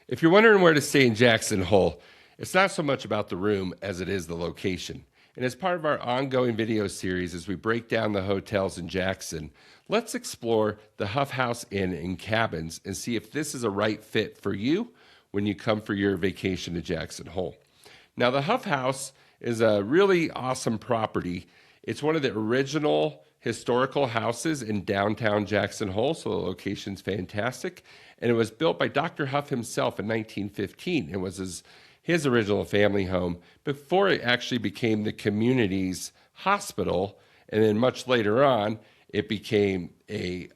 If you're wondering where to stay in Jackson Hole, it's not so much about the room as it is the location. And as part of our ongoing video series, as we break down the hotels in Jackson, let's explore the Huff House Inn and Cabins and see if this is a right fit for you when you come for your vacation to Jackson Hole. Now, the Huff House is a really awesome property. It's one of the original historical houses in downtown Jackson Hole, so the location's fantastic. And it was built by Dr. Huff himself in 1915. It was his original family home before it actually became the community's hospital. And then much later on, it became a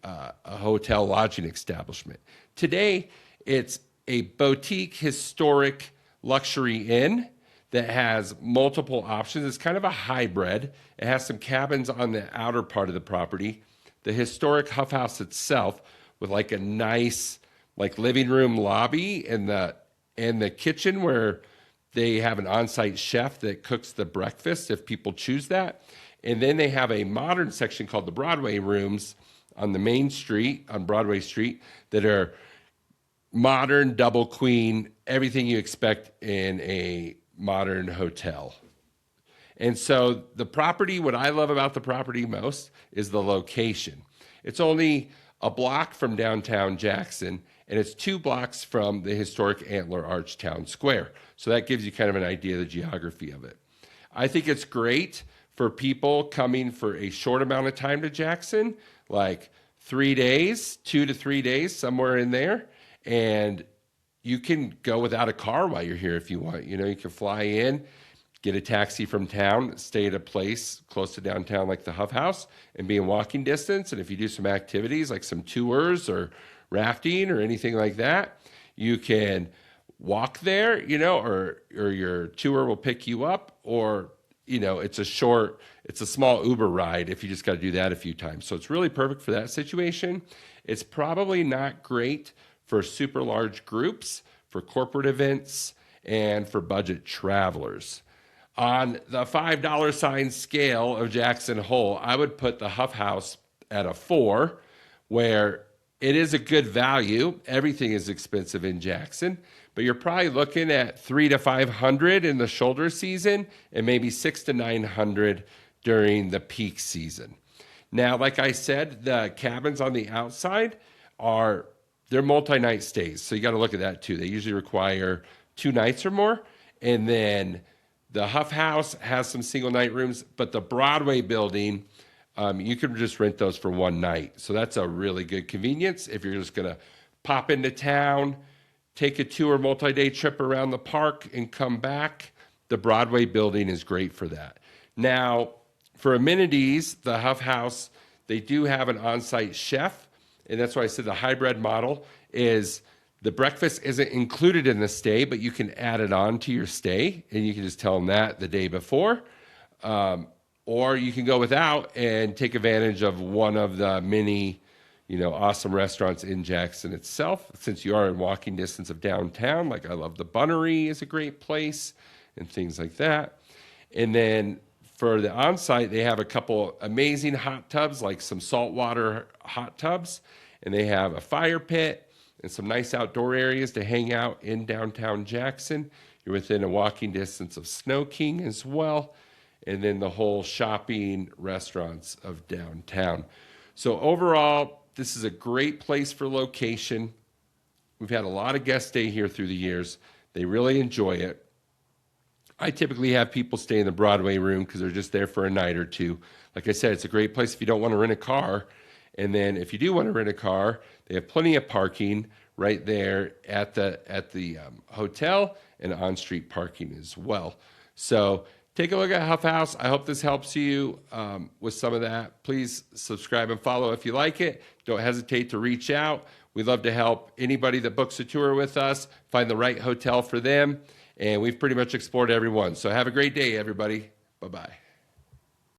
hotel lodging establishment. Today, it's a boutique historic luxury inn that has multiple options. It's kind of a hybrid. It has some cabins on the outer part of the property. The historic Huff House itself with like a nice like living room lobby and the kitchen where they have an on-site chef that cooks the breakfast if people choose that. And then they have a modern section called the Broadway rooms on the main street, on Broadway Street, that are modern, double queen, everything you expect in a modern hotel. And so the property, what I love about the property most is the location. It's only a block from downtown Jackson, and it's 2 blocks from the historic Antler Arch Town Square. So that gives you kind of an idea of the geography of it. I think it's great for people coming for a short amount of time to Jackson, like 3 days, 2 to 3 days, somewhere in there. And you can go without a car while you're here if you want. You know, you can fly in, get a taxi from town, stay at a place close to downtown like the Huff House, and be in walking distance. And if you do some activities like some tours or rafting or anything like that, you can walk there, you know, or your tour will pick you up, or, you know, it's a small Uber ride if you just got to do that a few times. So it's really perfect for that situation. It's probably not great for super large groups, for corporate events, and for budget travelers. On the $5 sign scale of Jackson Hole, I would put the Huff House at a 4, where it is a good value. Everything is expensive in Jackson, but you're probably looking at $300 to $500 in the shoulder season and maybe $600 to $900 during the peak season. Now, like I said, the cabins on the outside they're multi-night stays, so you got to look at that too. They usually require 2 nights or more, and then the Huff House has some single night rooms, but the Broadway building, you can just rent those for 1 night. So that's a really good convenience if you're just going to pop into town, take a 2 or multi-day trip around the park, and come back. The Broadway building is great for that. Now, for amenities, the Huff House, they do have an on-site chef. And that's why I said the hybrid model is the breakfast isn't included in the stay, but you can add it on to your stay, and you can just tell them that the day before. Or you can go without and take advantage of one of the many, you know, awesome restaurants in Jackson itself. Since you are in walking distance of downtown, like I love the Bunnery is a great place and things like that. And then for the on-site, they have a couple amazing hot tubs, like some saltwater hot tubs, and they have a fire pit and some nice outdoor areas to hang out in downtown Jackson. You're within a walking distance of Snow King as well, and then the whole shopping restaurants of downtown. So overall, this is a great place for location. We've had a lot of guests stay here through the years. They really enjoy it. I typically have people stay in the Broadway room because they're just there for a night or two. Like I said, it's a great place if you don't want to rent a car. And then if you do want to rent a car, they have plenty of parking right there at the hotel, and on-street parking as well. So take a look at Huff House. I hope this helps you with some of that. Please subscribe and follow if you like it. Don't hesitate to reach out. We'd love to help anybody that books a tour with us find the right hotel for them. And we've pretty much explored everyone. So have a great day, everybody. Bye-bye.